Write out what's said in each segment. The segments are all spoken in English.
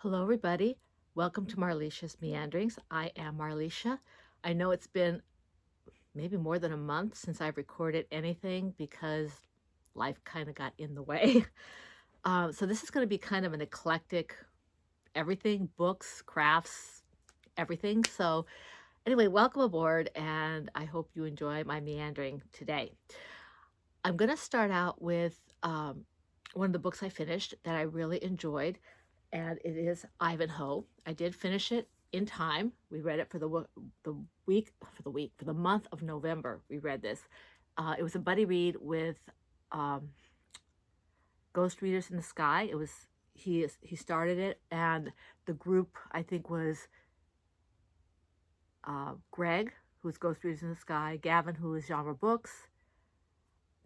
Hello, everybody. Welcome to Marlicia's Meanderings. I am Marlicia. I know it's been maybe more than a month since I've recorded anything because life kind of got in the way. So this is going to be kind of an eclectic everything, books, crafts, everything. So anyway, welcome aboard, and I hope you enjoy my meandering today. I'm going to start out with one of the books I finished that I really enjoyed, and it is Ivanhoe. I did finish it in time. We read it for the month of November. We read this. It was a buddy read with um, Ghost Readers in the Sky. He started it, and the group I think was Greg, who's Ghost Readers in the Sky, Gavin, who is Genre Books,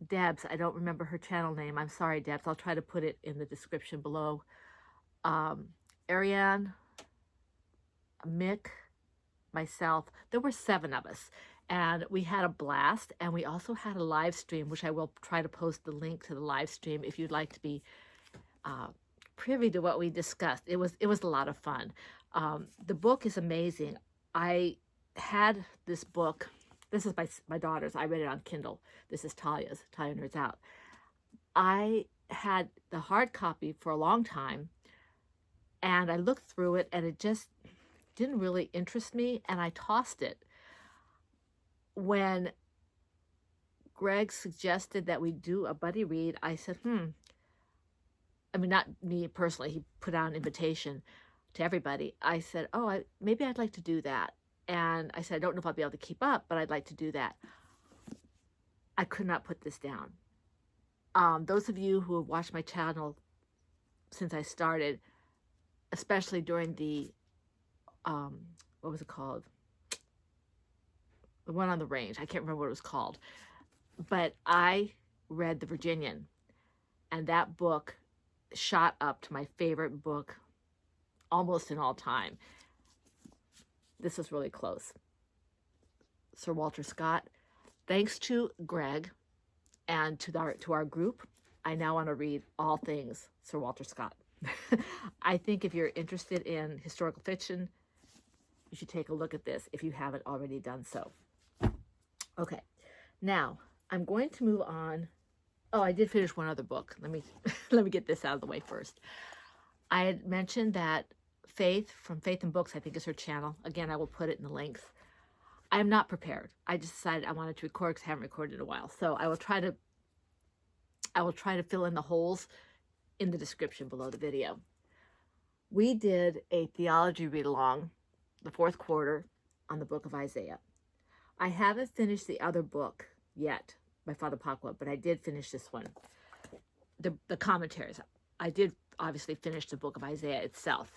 Debs. I don't remember her channel name. I'm sorry, Debs. I'll try to put it in the description below. Ariane, Mick, myself. There were 7 of us, and we had a blast. And we also had a live stream, which I will try to post the link to the live stream if you'd like to be privy to what we discussed. It was a lot of fun. The book is amazing. I had this book. This is my daughter's. I read it on Kindle. This is Talia's. Talia Nerds Out. I had the hard copy for a long time, and I looked through it, and it just didn't really interest me, and I tossed it. When Greg suggested that we do a buddy read, I said, I mean, not me personally. He put out an invitation to everybody. I said, maybe I'd like to do that. And I said, I don't know if I'll be able to keep up, but I'd like to do that. I could not put this down. Those of you who have watched my channel since I started, especially during the, what was it called? The one on the range. I can't remember what it was called. But I read The Virginian, and that book shot up to my favorite book almost in all time. This was really close. Sir Walter Scott. Thanks to Greg and to our group, I now want to read all things Sir Walter Scott. I think if you're interested in historical fiction, you should take a look at this if you haven't already done so. Okay, now I'm going to move on. Oh, I did finish one other book. Let me get this out of the way first. I had mentioned that Faith from Faith and Books, I think is her channel. Again, I will put it in the links. I am not prepared. I just decided I wanted to record because I haven't recorded in a while. So I will try to fill in the holes in the description below the video. We did a theology read along, the 4th quarter, on the book of Isaiah. I haven't finished the other book yet by Father Pacwa, but I did finish this one. The commentaries. I did obviously finish the book of Isaiah itself,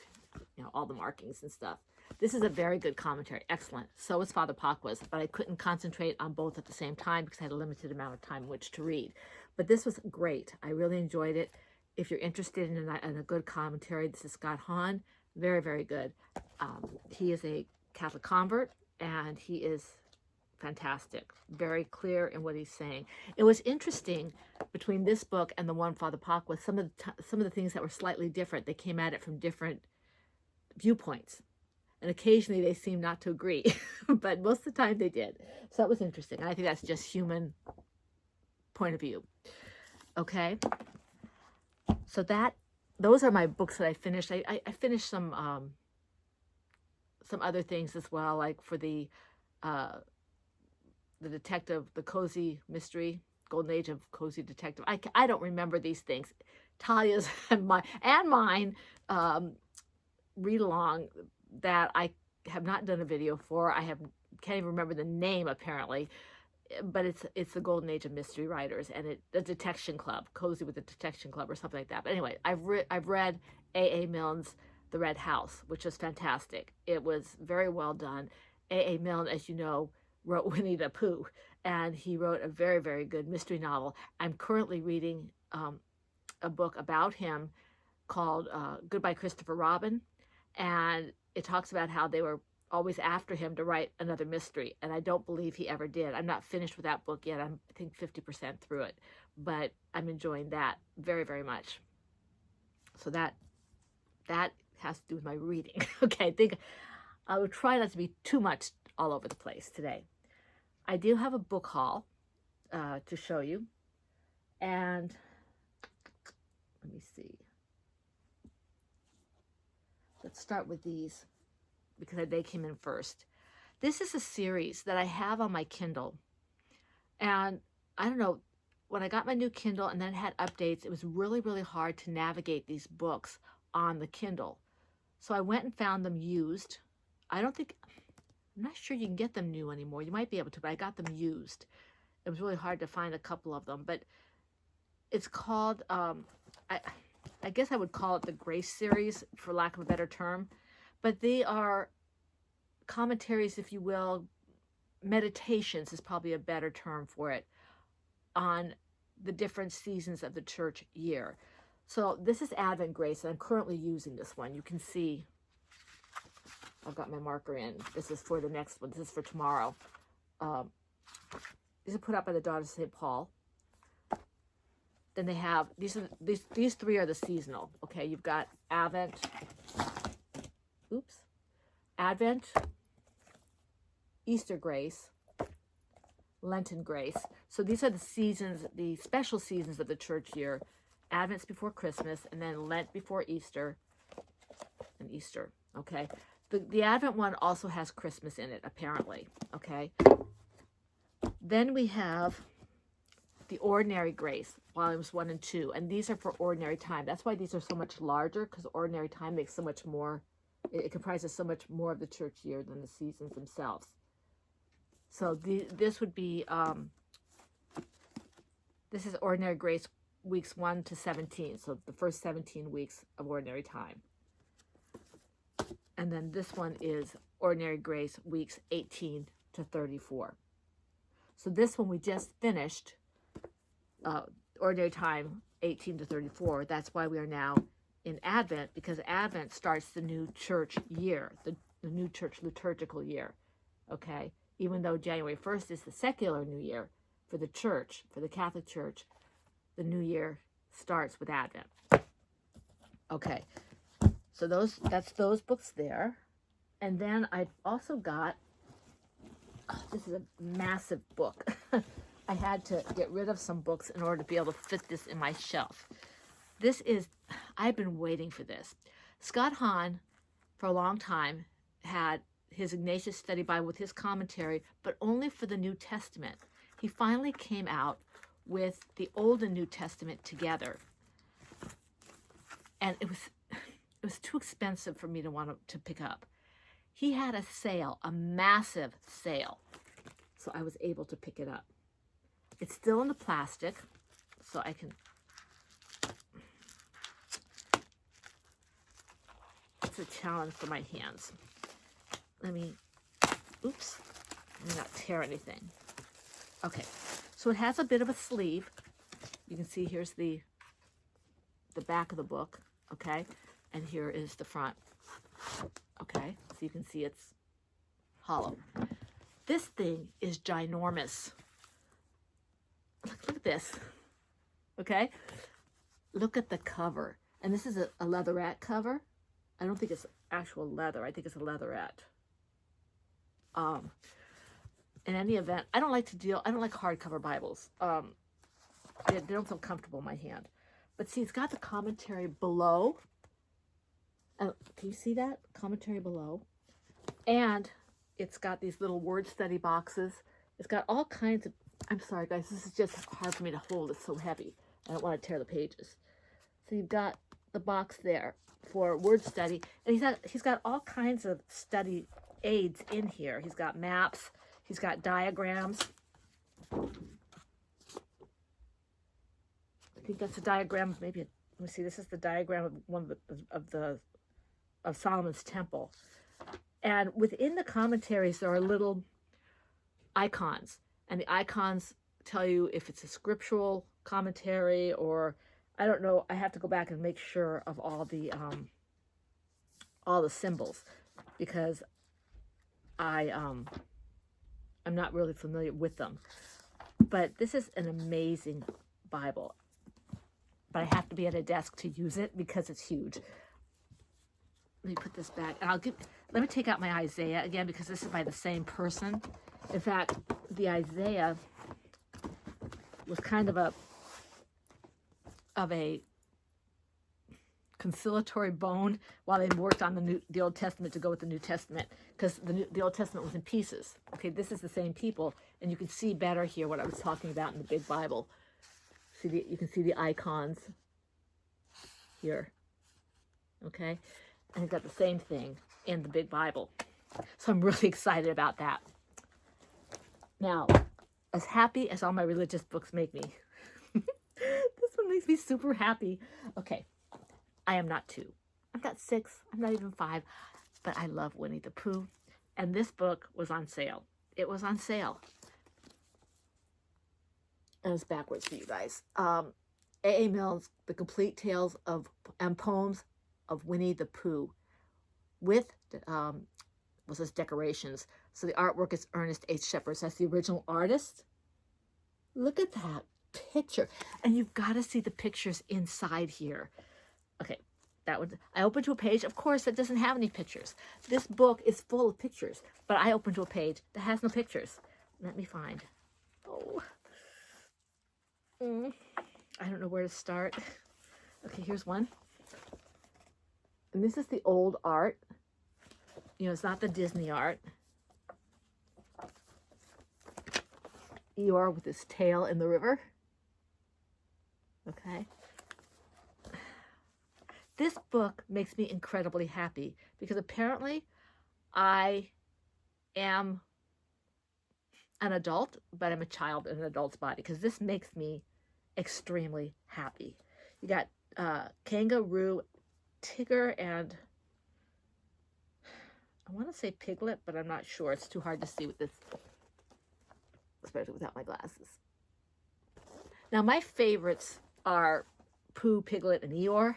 all the markings and stuff. This is a very good commentary, excellent. So is Father Pacwa's, but I couldn't concentrate on both at the same time because I had a limited amount of time in which to read. But this was great. I really enjoyed it. If you're interested in a good commentary, this is Scott Hahn. Very, very good. He is a Catholic convert, and he is fantastic, very clear in what he's saying. It was interesting between this book and the one Father Pacwa, some of the things that were slightly different. They came at it from different viewpoints, and occasionally they seemed not to agree, but most of the time they did. So that was interesting. And I think that's just human point of view. Okay, so those are my books that I finished. I finished some other things as well, like for the detective, the cozy mystery, golden age of cozy detective. I don't remember these things. Talia's and mine read along that I have not done a video for. Can't even remember the name apparently, but it's the golden age of mystery writers, and the Detection Club, cozy with the Detection Club or something like that. But anyway, I've read A.A. Milne's The Red House, which is fantastic. It was very well done. A.A. Milne, as you know, wrote Winnie the Pooh, and he wrote a very, very good mystery novel. I'm currently reading a book about him called Goodbye Christopher Robin, and it talks about how they were always after him to write another mystery, and I don't believe he ever did. I'm not finished with that book yet. I think 50% through it, but I'm enjoying that very, very much. So that has to do with my reading. Okay, I think I will try not to be too much all over the place today. I do have a book haul to show you. And let me see. Let's start with these because they came in first. This is a series that I have on my Kindle. And I don't know, when I got my new Kindle and then it had updates, it was really, really hard to navigate these books on the Kindle. So I went and found them used. I'm not sure you can get them new anymore. You might be able to, but I got them used. It was really hard to find a couple of them, but it's called, I guess I would call it the Grace series, for lack of a better term, but they are commentaries, if you will, meditations is probably a better term for it, on the different seasons of the church year. So this is Advent Grace, and I'm currently using this one. You can see I've got my marker in. This is for the next one. This is for tomorrow. These are put out by the Daughters of St. Paul. Then they have, these three are the seasonal. Okay, you've got Advent, Easter Grace, Lenten Grace. So these are the seasons, the special seasons of the church year. Advent's before Christmas, and then Lent before Easter, and Easter, okay? The Advent one also has Christmas in it, apparently, okay? Then we have the Ordinary Grace, volumes 1 and 2, and these are for ordinary time. That's why these are so much larger, because ordinary time makes so much more, it comprises so much more of the church year than the seasons themselves. So this would be, this is Ordinary Grace weeks 1 to 17, so the first 17 weeks of ordinary time. And then this one is Ordinary Grace weeks 18 to 34. So this one we just finished, ordinary time 18 to 34. That's why we are now in Advent, because Advent starts the new church year, the new church liturgical year, okay? Even though January 1st is the secular new year for the church, for the Catholic Church, the new year starts with Advent. Okay, so that's those books there. And then I've also got, this is a massive book. I had to get rid of some books in order to be able to fit this in my shelf. This is, I've been waiting for this. Scott Hahn, for a long time, had his Ignatius Study Bible with his commentary, but only for the New Testament. He finally came out with the Old and New Testament together. And it was too expensive for me to want to pick up. He had a sale, a massive sale, so I was able to pick it up. It's still in the plastic, so I can, it's a challenge for my hands. Let me not tear anything. Okay, so it has a bit of a sleeve. You can see here's the back of the book, okay? And here is the front, okay? So you can see it's hollow. This thing is ginormous. Look at this, okay? Look at the cover. And this is a leatherette cover. I don't think it's actual leather. I think it's a leatherette. In any event, I don't like hardcover Bibles. They don't feel comfortable in my hand. But see, it's got the commentary below. Can you see that? Commentary below. And it's got these little word study boxes. It's got all kinds of, I'm sorry guys, this is just hard for me to hold. It's so heavy. I don't want to tear the pages. So you've got the box there for word study. And he's got all kinds of study aids in here. He's got maps. He's got diagrams. I think that's a diagram. Maybe let me see. This is the diagram of one of Solomon's temple. And within the commentaries, there are little icons, and the icons tell you if it's a scriptural commentary or I don't know. I have to go back and make sure of all the symbols because I'm not really familiar with them. But this is an amazing Bible. But I have to be at a desk to use it because it's huge. let me put this back, and let me take out my Isaiah again, because this is by the same person. In fact, the Isaiah was kind of a conciliatory bone while they worked on the Old Testament to go with the New Testament, because the Old Testament was in pieces. Okay, this is the same people, and you can see better here what I was talking about in the big Bible. You can see the icons here. Okay, and it's got the same thing in the big Bible. So I'm really excited about that. Now, as happy as all my religious books make me, this one makes me super happy. Okay, I am not 2. I'm not 6. I'm not even 5. But I love Winnie the Pooh. And this book was on sale. It was on sale. And it's backwards for you guys. A.A. Milne's The Complete Tales of and Poems of Winnie the Pooh, with decorations. So the artwork is Ernest H. Shepard. That's the original artist. Look at that picture. And you've got to see the pictures inside here. Okay, that one. I opened to a page. Of course, that doesn't have any pictures. This book is full of pictures, but I opened to a page that has no pictures. Let me find. Oh. I don't know where to start. Okay, here's one. And this is the old art. You know, it's not the Disney art. Eeyore with his tail in the river. Okay. This book makes me incredibly happy because apparently I am an adult, but I'm a child in an adult's body, because this makes me extremely happy. You got Kangaroo, Tigger, and I want to say Piglet, but I'm not sure. It's too hard to see with this, especially without my glasses. Now, my favorites are Pooh, Piglet, and Eeyore,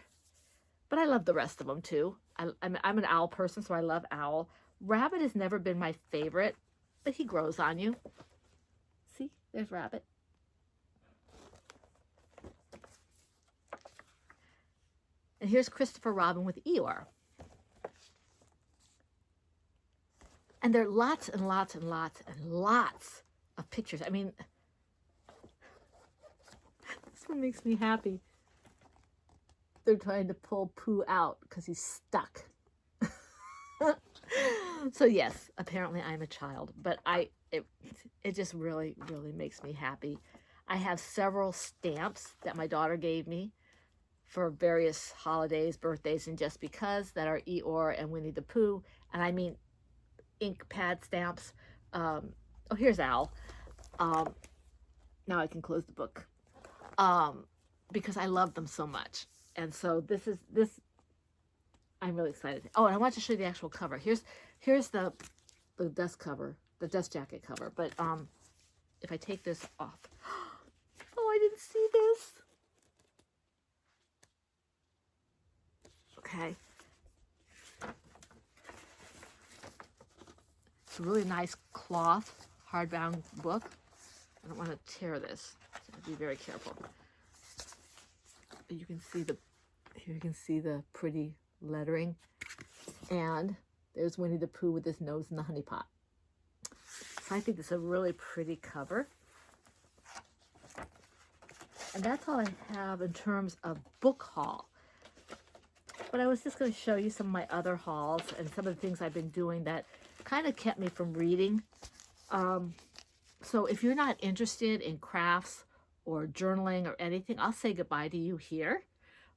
but I love the rest of them too. I'm an owl person, so I love Owl. Rabbit has never been my favorite, but he grows on you. See, there's Rabbit. And here's Christopher Robin with Eeyore. And there are lots and lots and lots and lots of pictures. I mean, this one makes me happy. They're trying to pull Pooh out because he's stuck. So yes, apparently I'm a child, but it just really, really makes me happy. I have several stamps that my daughter gave me for various holidays, birthdays, and just because, that are Eeyore and Winnie the Pooh. And I mean ink pad stamps. Oh, here's Owl. Now I can close the book. Because I love them so much. And so this, I'm really excited. Oh, and I want to show you the actual cover. Here's the dust cover, the dust jacket cover. But if I take this off, oh, I didn't see this. Okay. It's a really nice cloth, hardbound book. I don't want to tear this, so I'll be very careful. You can see here you can see the pretty lettering, and there's Winnie the Pooh with his nose in the honey pot. So I think this is a really pretty cover. And that's all I have in terms of book haul. But I was just going to show you some of my other hauls and some of the things I've been doing that kind of kept me from reading. So if you're not interested in crafts or journaling or anything, I'll say goodbye to you here,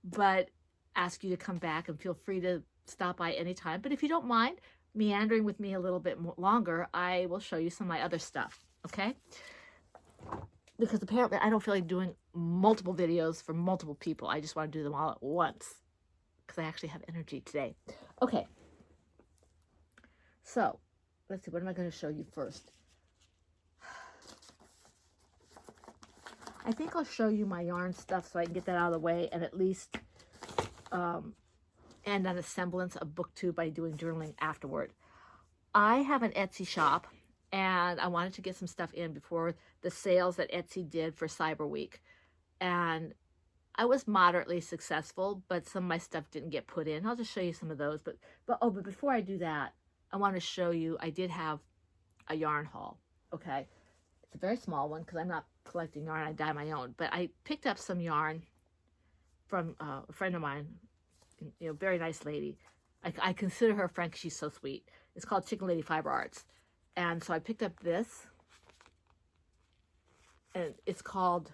but ask you to come back, and feel free to stop by anytime. But if you don't mind meandering with me a little bit longer, I will show you some of my other stuff, okay? Because apparently I don't feel like doing multiple videos for multiple people. I just want to do them all at once because I actually have energy today. Okay. So, let's see, what am I going to show you first? I think I'll show you my yarn stuff so I can get that out of the way and at least end on a semblance of booktube by doing journaling afterward. I have an Etsy shop, and I wanted to get some stuff in before the sales that Etsy did for Cyber Week. And I was moderately successful, but some of my stuff didn't get put in. I'll just show you some of those. But before I do that, I want to show you, I did have a yarn haul. Okay. It's a very small one because I'm not collecting yarn. I dye my own. But I picked up some yarn from a friend of mine, very nice lady. I consider her a friend because she's so sweet. It's called Chicken Lady Fiber Arts. And so I picked up this. And it's called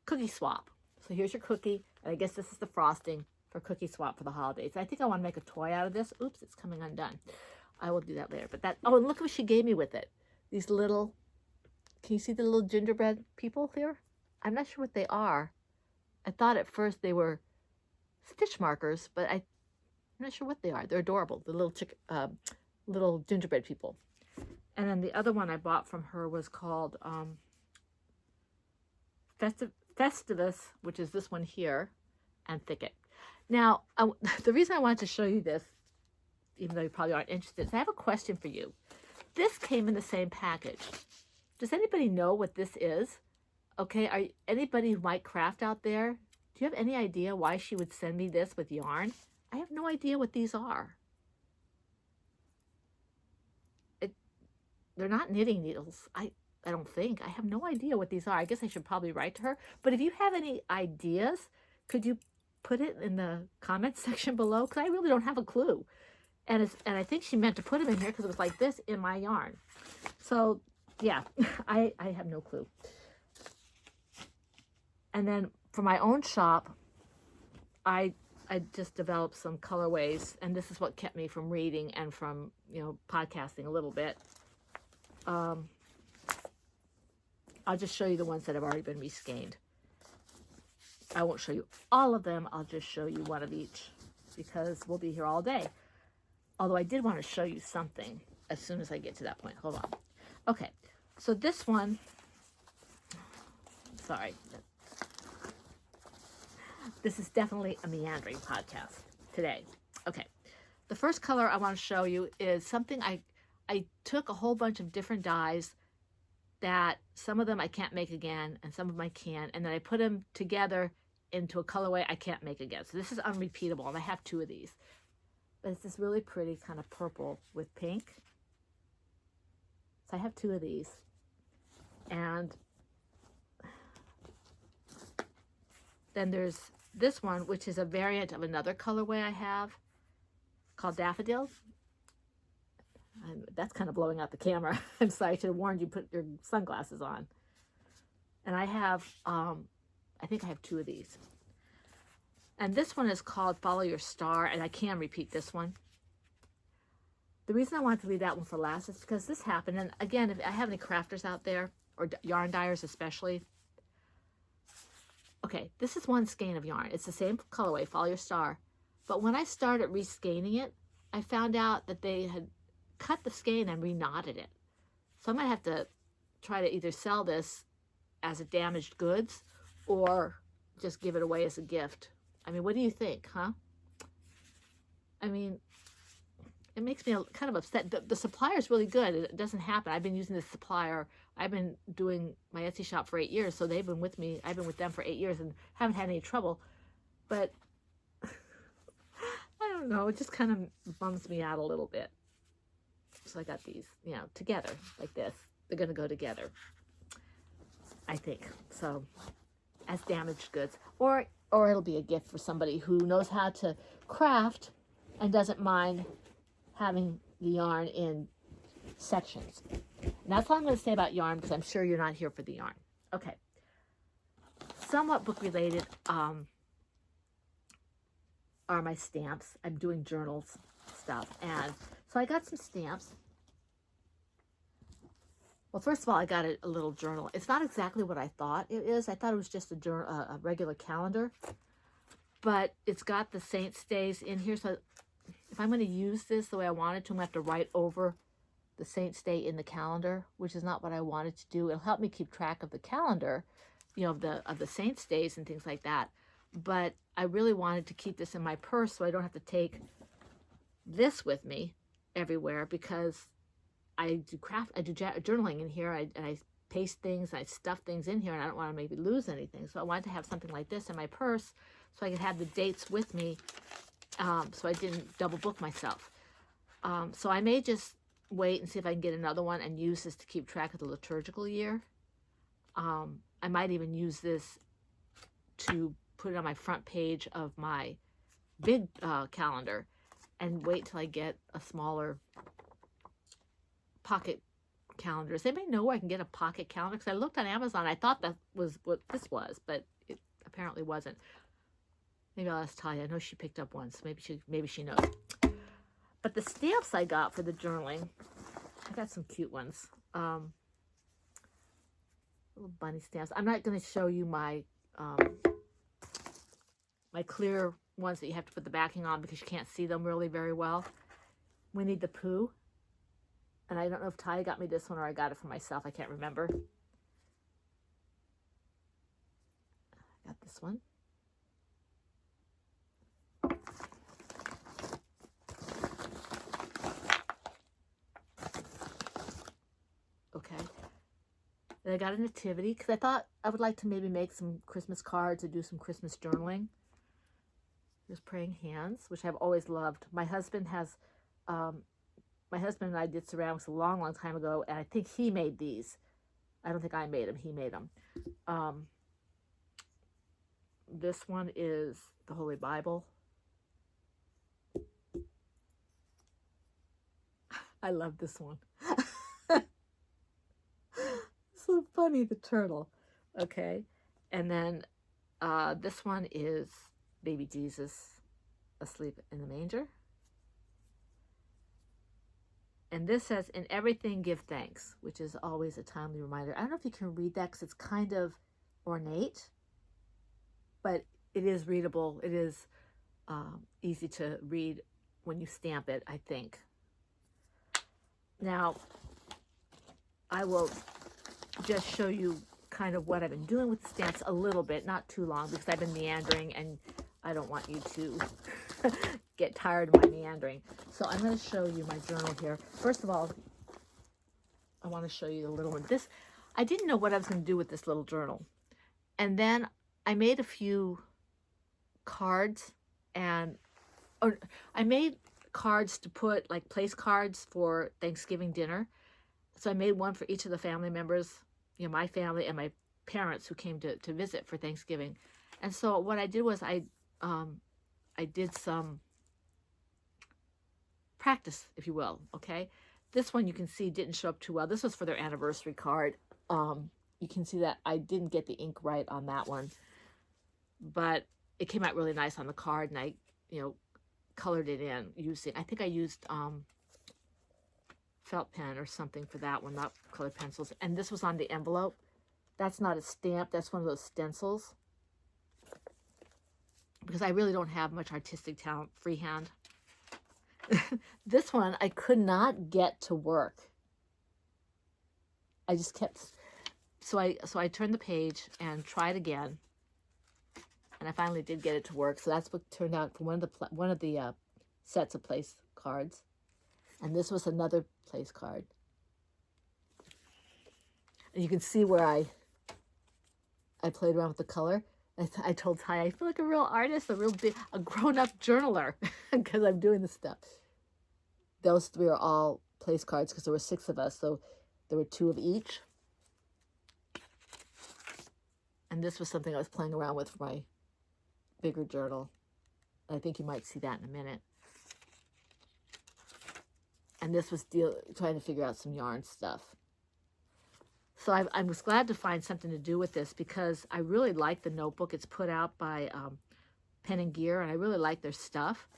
Cookie Swap. So here's your cookie. And I guess this is the frosting for Cookie Swap for the holidays. I think I want to make a toy out of this. Oops, it's coming undone. I will do that later. But and look what she gave me with it. These little, can you see the little gingerbread people here? I'm not sure what they are. I thought at first they were stitch markers, but I'm not sure what they are. They're adorable, the little gingerbread people. And then the other one I bought from her was called Festivus, which is this one here, and Thicket. Now, the reason I wanted to show you this, even though you probably aren't interested, is I have a question for you. This came in the same package. Does anybody know what this is? Okay, anybody who might craft out there? Do you have any idea why she would send me this with yarn? I have no idea what these are. They're not knitting needles. I don't think. I have no idea what these are. I guess I should probably write to her. But if you have any ideas, could you put it in the comments section below? Because I really don't have a clue. And I think she meant to put them in here because it was like this in my yarn. So, yeah, I have no clue. And then for my own shop, I just developed some colorways. And this is what kept me from reading and from, podcasting a little bit. I'll just show you the ones that have already been reskeined. I won't show you all of them. I'll just show you one of each because we'll be here all day. Although I did want to show you something as soon as I get to that point. Hold on. Okay, so this one, sorry. This is definitely a meandering podcast today. Okay, the first color I want to show you is something I took a whole bunch of different dyes that some of them I can't make again and some of them I can, and then I put them together into a colorway I can't make again. So this is unrepeatable, and I have two of these. But it's this really pretty kind of purple with pink. So I have two of these. And then there's this one, which is a variant of another colorway I have called Daffodil. That's kind of blowing out the camera. I'm sorry, I should have warned you, put your sunglasses on. And I have, I think I have two of these. And this one is called Follow Your Star, and I can repeat this one. The reason I wanted to leave that one for last is because this happened, and again, if I have any crafters out there, or yarn dyers especially, okay, this is one skein of yarn. It's the same colorway, Follow Your Star, but when I started reskeining it, I found out that they had cut the skein and re-knotted it. So I might have to try to either sell this as a damaged goods or just give it away as a gift. I mean, what do you think, huh? I mean, it makes me kind of upset. The supplier is really good. It doesn't happen. I've been using this supplier. I've been doing my Etsy shop for 8 years, so they've been with me. I've been with them for 8 years and haven't had any trouble. But I don't know. It just kind of bums me out a little bit. So I got these, together like this. They're going to go together, I think. So as damaged goods, or it'll be a gift for somebody who knows how to craft and doesn't mind having the yarn in sections. And that's all I'm going to say about yarn because I'm sure you're not here for the yarn. Okay. Somewhat book related are my stamps. I'm doing journals stuff, and so I got some stamps. Well, first of all, I got a little journal. It's not exactly what I thought it is. I thought it was just a regular calendar, but it's got the saints' days in here. So if I'm going to use this the way I wanted to, I'm going to have to write over the saints' day in the calendar, which is not what I wanted to do. It'll help me keep track of the calendar, of the saints' days and things like that. But I really wanted to keep this in my purse so I don't have to take this with me everywhere because I do journaling in here, and I paste things, and I'd stuff things in here, and I don't want to maybe lose anything. So I wanted to have something like this in my purse so I could have the dates with me, so I didn't double book myself. So I may just wait and see if I can get another one and use this to keep track of the liturgical year. I might even use this to put it on my front page of my big calendar and wait till I get a smaller pocket calendar. Does anybody know where I can get a pocket calendar? Because I looked on Amazon. I thought that was what this was, but it apparently wasn't. Maybe I'll ask Talia. I know she picked up one, so maybe she knows. But the stamps I got for the journaling, I got some cute ones. Little bunny stamps. I'm not going to show you my my clear ones that you have to put the backing on because you can't see them really very well. Winnie the Pooh. And I don't know if Ty got me this one or I got it for myself. I can't remember. I got this one. Okay. And I got a nativity because I thought I would like to maybe make some Christmas cards or do some Christmas journaling. There's praying hands, which I've always loved. My husband and I did ceramics a long, long time ago, and I think he made these. I don't think I made them. He made them. This one is the Holy Bible. I love this one. So funny, the turtle. Okay. And then this one is baby Jesus asleep in the manger. And this says, in everything give thanks, which is always a timely reminder. I don't know if you can read that because it's kind of ornate, but it is readable. It is easy to read when you stamp it, I think. Now, I will just show you kind of what I've been doing with the stamps a little bit, not too long, because I've been meandering and I don't want you to get tired of my meandering. So I'm going to show you my journal here. First of all, I want to show you the little one. I didn't know what I was going to do with this little journal. And then I made a few cards, and I made cards to put, like place cards for Thanksgiving dinner. So I made one for each of the family members, you know, my family and my parents who came to visit for Thanksgiving. And so what I did was I did some practice, if you will, okay? This one you can see didn't show up too well. This was for their anniversary card. You can see that I didn't get the ink right on that one, but it came out really nice on the card, and I, you know, colored it in using, I think I used felt pen or something for that one, not colored pencils. And this was on the envelope. That's not a stamp, that's one of those stencils. Because I really don't have much artistic talent freehand. This one I could not get to work. I just kept, so I turned the page and tried again, and I finally did get it to work. So that's what turned out for one of the sets of place cards, and this was another place card. And you can see where I played around with the color. I told Ty, I feel like a real artist, a grown-up journaler, because I'm doing this stuff. Those three are all place cards because there were 6 of us, so there were 2 of each. And this was something I was playing around with for my bigger journal. I think you might see that in a minute. And this was trying to figure out some yarn stuff. So I was glad to find something to do with this because I really like the notebook. It's put out by Pen and Gear, and I really like their stuff.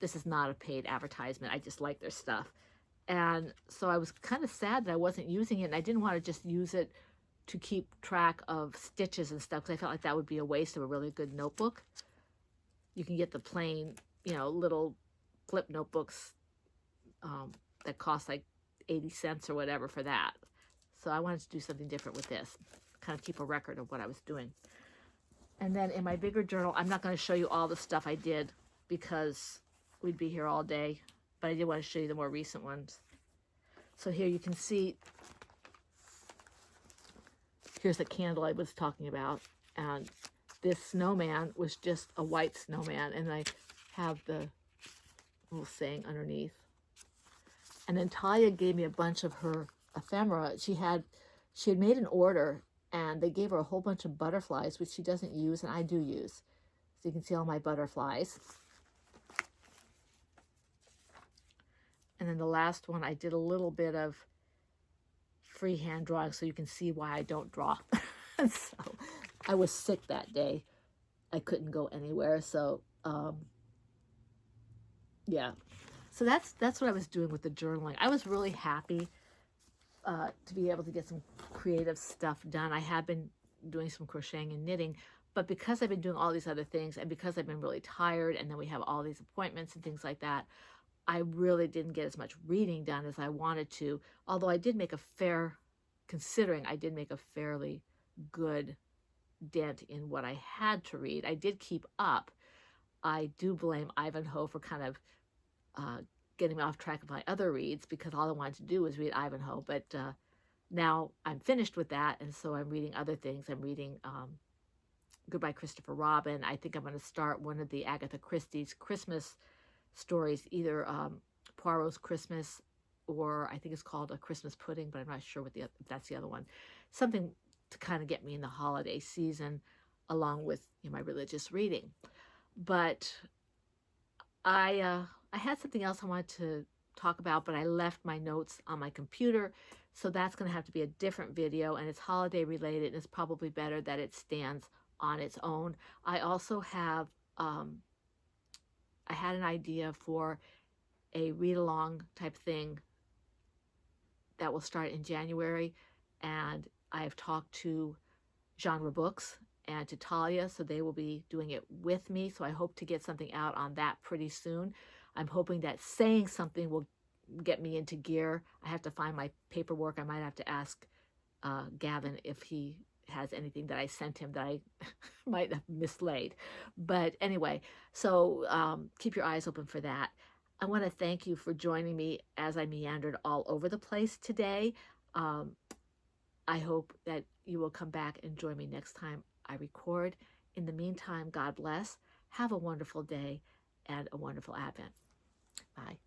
This is not a paid advertisement. I just like their stuff. And so I was kind of sad that I wasn't using it, and I didn't want to just use it to keep track of stitches and stuff because I felt like that would be a waste of a really good notebook. You can get the plain, you know, little flip notebooks that cost like 80 cents or whatever for that. So I wanted to do something different with this, kind of keep a record of what I was doing. And then in my bigger journal, I'm not going to show you all the stuff I did because we'd be here all day, but I did want to show you the more recent ones. So here you can see here's the candle I was talking about. And this snowman was just a white snowman. And I have the little saying underneath. And then Talia gave me a bunch of her ephemera. She had made an order, and they gave her a whole bunch of butterflies, which she doesn't use, and I do use. So you can see all my butterflies. And then the last one, I did a little bit of freehand drawing so you can see why I don't draw. So I was sick that day. I couldn't go anywhere. So yeah. So that's what I was doing with the journaling. I was really happy to be able to get some creative stuff done. I have been doing some crocheting and knitting, but because I've been doing all these other things, and because I've been really tired, and then we have all these appointments and things like that, I really didn't get as much reading done as I wanted to, although I did make considering I did make a fairly good dent in what I had to read. I did keep up. I do blame Ivahone for kind of getting me off track of my other reads, because all I wanted to do was read Ivahone, but now I'm finished with that, and so I'm reading other things. I'm reading Goodbye Christopher Robin. I think I'm going to start one of the Agatha Christie's Christmas stories, either Poirot's Christmas, or I think it's called A Christmas Pudding, but I'm not sure if that's the other one. Something to kind of get me in the holiday season, along with my religious reading. But I had something else I wanted to talk about, but I left my notes on my computer, so that's going to have to be a different video, and it's holiday related, and it's probably better that it stands on its own. I also have I had an idea for a read-along type thing that will start in January, and I've talked to Genre Books and to Talia, so they will be doing it with me, so I hope to get something out on that pretty soon. I'm hoping that saying something will get me into gear. I have to find my paperwork. I might have to ask Gavin if he has anything that I sent him that I might have mislaid. But anyway, so keep your eyes open for that. I want to thank you for joining me as I meandered all over the place today. I hope that you will come back and join me next time I record. In the meantime, God bless. Have a wonderful day and a wonderful Advent. Bye.